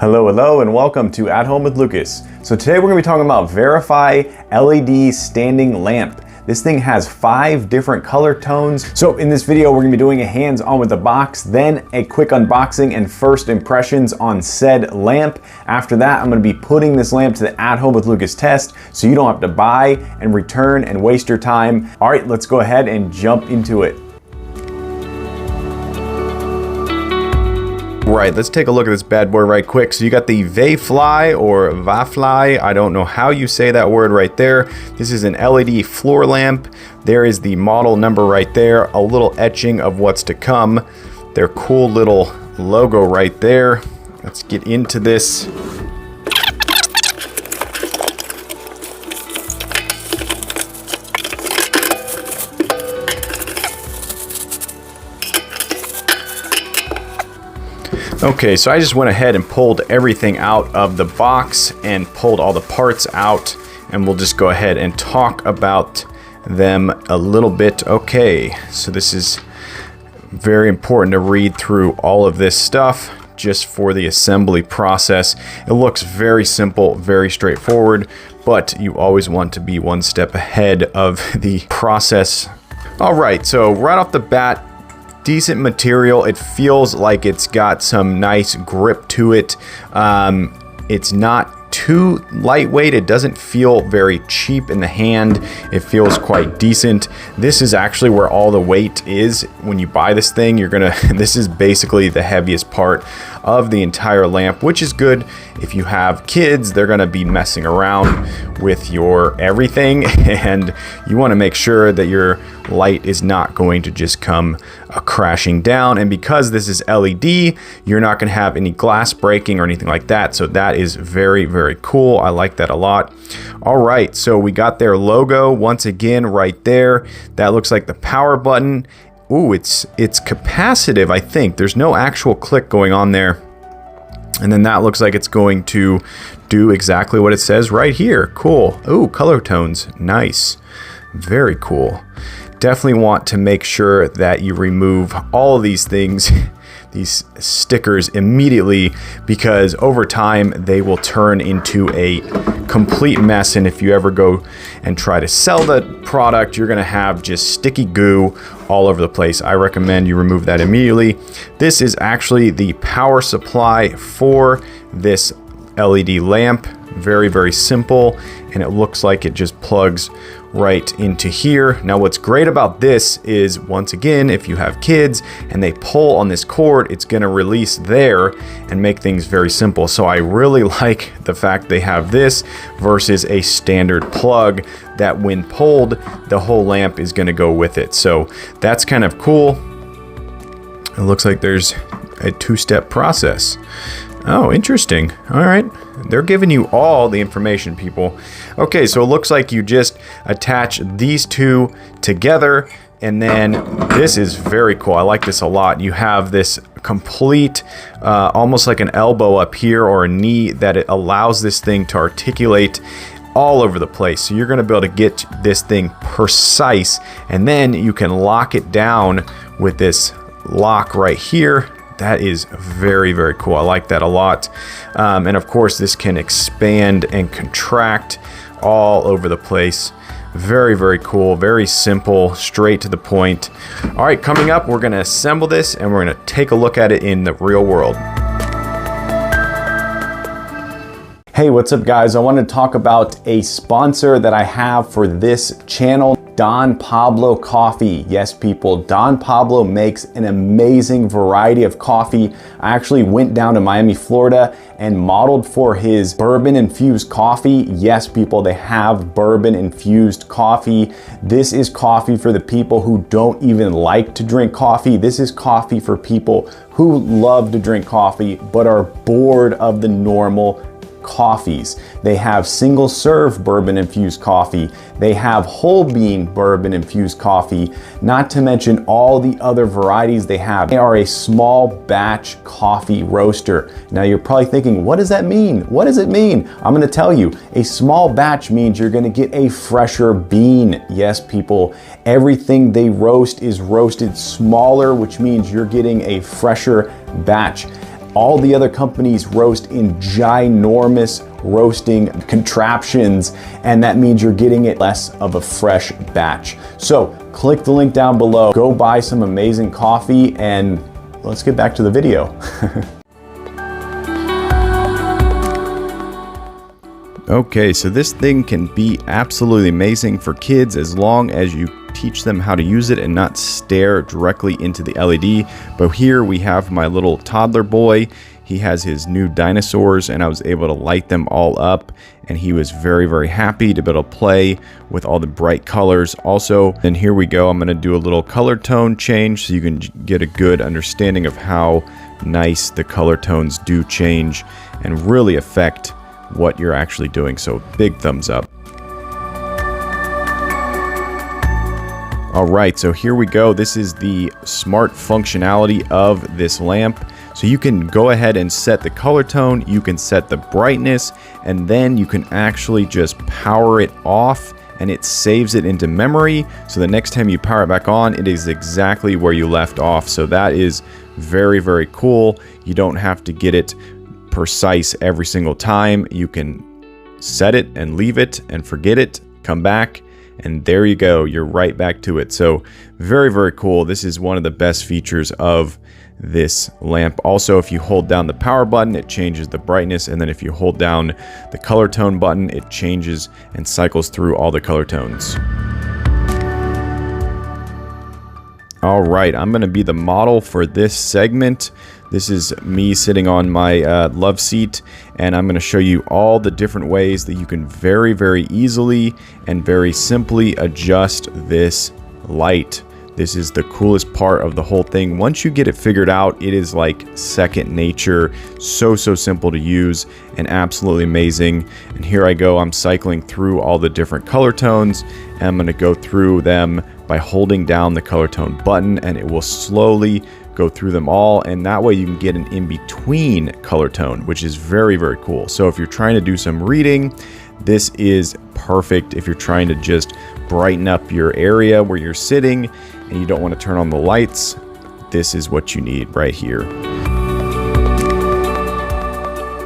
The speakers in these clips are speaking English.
Hello, hello, and welcome to At Home with Lucas. So today we're going to be talking about Veyfiy LED standing lamp. This thing has 5 different color tones. So in this video, we're going to be doing a hands-on with the box, then a quick unboxing and first impressions on said lamp. After that, I'm going to be putting this lamp to the At Home with Lucas test, so you don't have to buy and return and waste your time. All right, let's go ahead and jump into it. Right, let's take a look at this bad boy right quick. So you got the Veyfiy or Veyfiy, I don't know how you say that word right there. This is an LED floor lamp. There is the model number right there, a little etching of what's to come. Their cool little logo right there. Let's get into this. Okay, so I just went ahead and pulled everything out of the box and pulled all the parts out, and we'll just go ahead and talk about them a little bit. Okay, so this is very important to read through all of this stuff just for the assembly process. It looks very simple, very straightforward, but you always want to be one step ahead of the process. All right, so right off the bat, decent material. It feels like it's got some nice grip to it. It's not too lightweight. It doesn't feel very cheap in the hand. It feels quite decent. This is actually where all the weight is. When you buy this thing, this is basically the heaviest part of the entire lamp, which is good. If you have kids, they're gonna be messing around with your everything, and you wanna make sure that your light is not going to just come crashing down. And because this is LED, you're not gonna have any glass breaking or anything like that. So that is very, very cool. I like that a lot. All right, so we got their logo once again right there. That looks like the power button. Ooh, it's capacitive, I think. There's no actual click going on there. And then that looks like it's going to do exactly what it says right here. Cool. Ooh, color tones. Nice. Very cool. Definitely want to make sure that you remove all of these things, these stickers, immediately, because over time they will turn into a complete mess. And if you ever go and try to sell the product, you're gonna have just sticky goo all over the place. I recommend you remove that immediately. This is actually the power supply for this LED lamp. Very, very simple, and it looks like it just plugs right into here. Now what's great about this is, once again, if you have kids and they pull on this cord, it's going to release there and make things very simple. So I really like the fact they have this versus a standard plug that when pulled, the whole lamp is going to go with it. So that's kind of cool. It looks like there's a 2-step process. Oh, interesting. All right. They're giving you all the information, people. Okay, so it looks like you just attach these two together, and then this is very cool. I like this a lot. You have this complete, almost like an elbow up here or a knee, that it allows this thing to articulate all over the place. So you're going to be able to get this thing precise, and then you can lock it down with this lock right here. That is very, very cool. I like that a lot. And of course, this can expand and contract all over the place. Very, very cool. Very simple, straight to the point. All right, coming up, we're gonna assemble this and we're gonna take a look at it in the real world. Hey, what's up guys? I want to talk about a sponsor that I have for this channel, Don Pablo Coffee. Yes, people, Don Pablo makes an amazing variety of coffee. I actually went down to Miami, Florida and modeled for his bourbon infused coffee. Yes, people, they have bourbon infused coffee. This is coffee for the people who don't even like to drink coffee. This is coffee for people who love to drink coffee but are bored of the normal coffees. They have single serve bourbon infused coffee. They have whole bean bourbon infused coffee, not to mention all the other varieties they have. They are a small batch coffee roaster. Now you're probably thinking, what does that mean? What does it mean? I'm gonna tell you, a small batch means you're gonna get a fresher bean. Yes, people, everything they roast is roasted smaller, which means you're getting a fresher batch. All the other companies roast in ginormous roasting contraptions, and that means you're getting it less of a fresh batch. So click the link down below, go buy some amazing coffee, and let's get back to the video. Okay, so this thing can be absolutely amazing for kids as long as you teach them how to use it and not stare directly into the LED. But here we have my little toddler boy. He has his new dinosaurs, and I was able to light them all up, and he was very, very happy to be able to play with all the bright colors. Also, then here we go. I'm going to do a little color tone change so you can get a good understanding of how nice the color tones do change and really affect what you're actually doing. So big thumbs up. All right, so here we go. This is the smart functionality of this lamp. So you can go ahead and set the color tone, you can set the brightness, and then you can actually just power it off, and it saves it into memory. So the next time you power it back on, it is exactly where you left off. So that is very, very cool. You don't have to get it precise every single time. You can set it and leave it and forget it, come back, and there you go. You're right back to it. So very, very cool. This is one of the best features of this lamp. Also, if you hold down the power button, it changes the brightness, and then if you hold down the color tone button, it changes and cycles through all the color tones. All right, I'm going to be the model for this segment. This is me sitting on my love seat, and I'm going to show you all the different ways that you can very, very easily and very simply adjust this light. This is the coolest part of the whole thing. Once you get it figured out, it is like second nature. So simple to use and absolutely amazing. And here I go. I'm cycling through all the different color tones, and I'm going to go through them by holding down the color tone button, and it will slowly go through them all, and that way you can get an in-between color tone, which is very, very cool. So if you're trying to do some reading, this is perfect. If you're trying to just brighten up your area where you're sitting and you don't want to turn on the lights, this is what you need right here.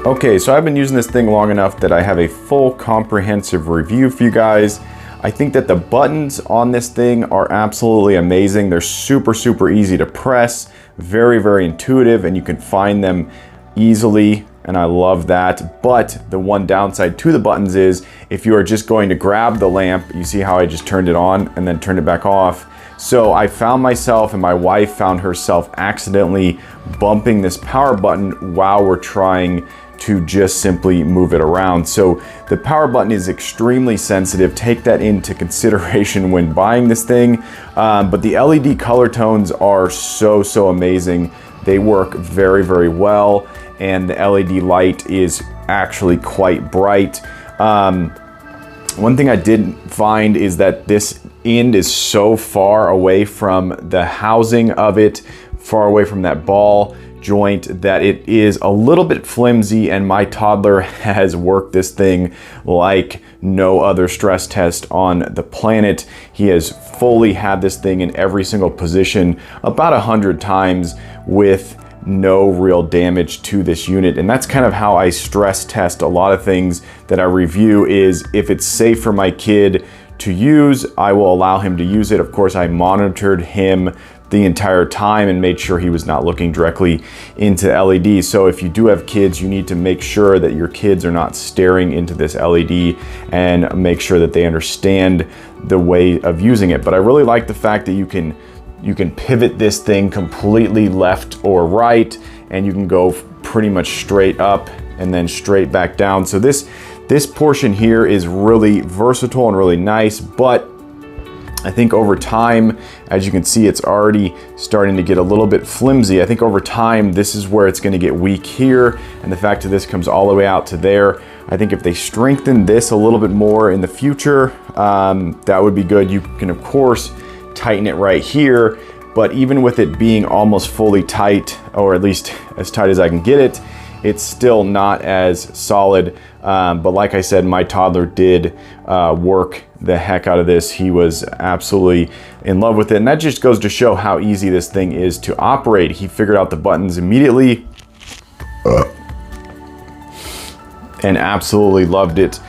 Okay, so I've been using this thing long enough that I have a full comprehensive review for you guys. I think that the buttons on this thing are absolutely amazing. They're super easy to press, very, very intuitive, and you can find them easily, and I love that. But the one downside to the buttons is if you are just going to grab the lamp, you see how I just turned it on and then turned it back off. So I found myself, and my wife found herself accidentally bumping this power button while we're trying to just simply move it around. So the power button is extremely sensitive. Take that into consideration when buying this thing. But the LED color tones are so amazing. They work very, very well, and the LED light is actually quite bright. One thing I did find is that this end is so far away from the housing of it, far away from that ball joint, that it is a little bit flimsy, and my toddler has worked this thing like no other stress test on the planet. He has fully had this thing in every single position about 100 times with no real damage to this unit. And that's kind of how I stress test a lot of things that I review, is if it's safe for my kid to use, I will allow him to use it. Of course, I monitored him the entire time and made sure he was not looking directly into LEDs. So if you do have kids, you need to make sure that your kids are not staring into this LED and make sure that they understand the way of using it. But I really like the fact that you can pivot this thing completely left or right, and you can go pretty much straight up and then straight back down. So this portion here is really versatile and really nice, but I think over time, as you can see, it's already starting to get a little bit flimsy. I think over time, this is where it's going to get weak here, and the fact that this comes all the way out to there, I think if they strengthen this a little bit more in the future, that would be good. You can, of course, tighten it right here, but even with it being almost fully tight, or at least as tight as I can get it, it's still not as solid. But like I said, my toddler did work the heck out of this. He was absolutely in love with it. And that just goes to show how easy this thing is to operate. He figured out the buttons immediately. and absolutely loved it.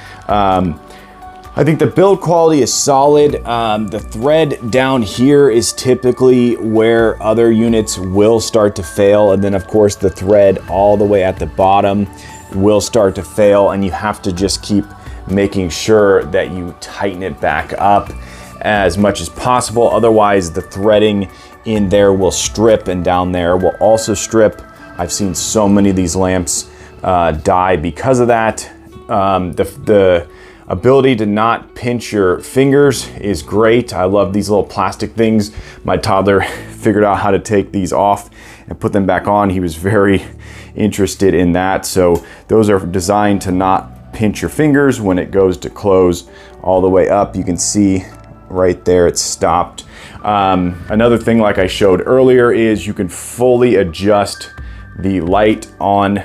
I think the build quality is solid. The thread down here is typically where other units will start to fail. And then of course the thread all the way at the bottom will start to fail, and you have to just keep making sure that you tighten it back up as much as possible. Otherwise the threading in there will strip, and down there will also strip. I've seen so many of these lamps die because of that. The ability to not pinch your fingers is great. I love these little plastic things. My toddler figured out how to take these off and put them back on. He was very interested in that. So those are designed to not pinch your fingers when it goes to close all the way up. You can see right there it's stopped. Another thing, like I showed earlier, is you can fully adjust the light on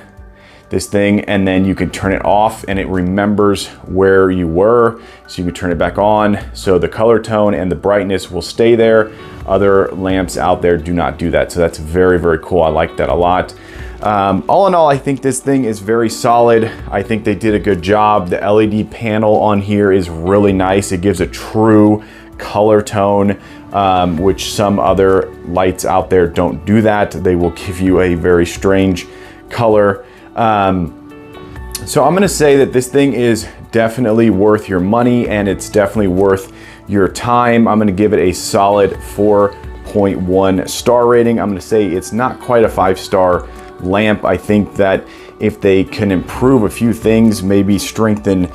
this thing, and then you can turn it off and it remembers where you were, so you can turn it back on, so the color tone and the brightness will stay there. Other lamps out there do not do that, so that's very, very cool. I like that a lot. All in all, I think this thing is very solid. I think they did a good job. The LED panel on here is really nice. It gives a true color tone, which some other lights out there don't do that. They will give you a very strange color. So I'm gonna say that this thing is definitely worth your money, and it's definitely worth your time. I'm gonna give it a solid 4.1 star rating. I'm gonna say it's not quite a 5-star lamp. I think that if they can improve a few things, maybe strengthen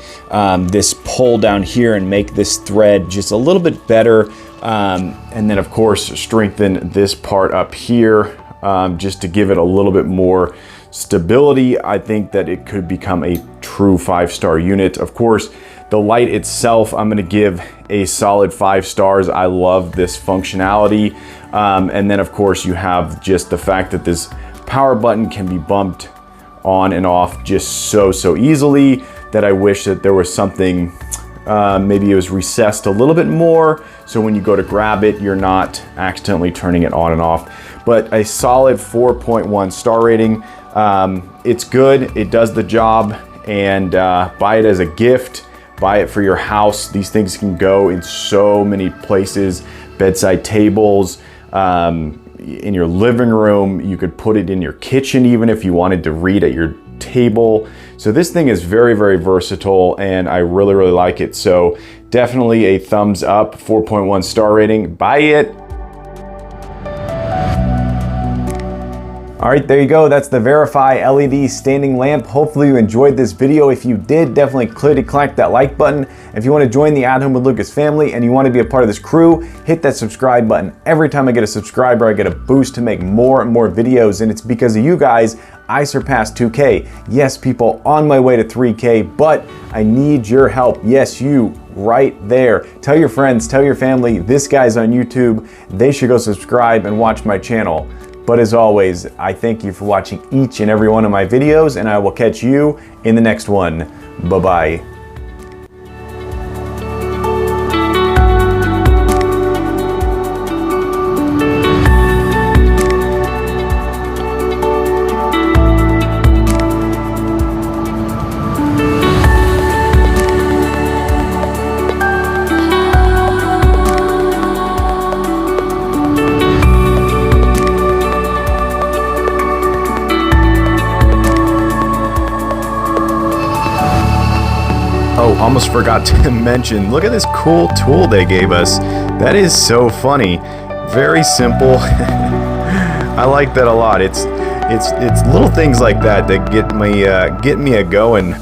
this pull down here and make this thread just a little bit better, and then of course strengthen this part up here, just to give it a little bit more stability, I think that it could become a true 5-star unit. Of course, the light itself, I'm gonna give a solid 5 stars. I love this functionality. And then of course you have just the fact that this power button can be bumped on and off just so easily, that I wish that there was something, maybe it was recessed a little bit more, so when you go to grab it, you're not accidentally turning it on and off. But a solid 4.1 star rating. It's good, it does the job, and buy it as a gift, buy it for your house. These things can go in so many places, bedside tables, in your living room. You could put it in your kitchen even if you wanted to read at your table. So this thing is very, very versatile, and I really, really like it. So definitely a thumbs up, 4.1 star rating, buy it. All right, there you go. That's the Veyfiy LED standing lamp. Hopefully you enjoyed this video. If you did, definitely click that like button. If you want to join the At Home with Lucas family and you want to be a part of this crew, hit that subscribe button. Every time I get a subscriber, I get a boost to make more and more videos, and it's because of you guys I surpassed 2K. Yes, people, on my way to 3K, but I need your help. Yes, you right there. Tell your friends, tell your family, this guy's on YouTube. They should go subscribe and watch my channel. But as always, I thank you for watching each and every one of my videos, and I will catch you in the next one. Bye-bye. Oh, almost forgot to mention, look at this cool tool they gave us. That is so funny. Very simple. I like that a lot. It's little things like that that get me a going.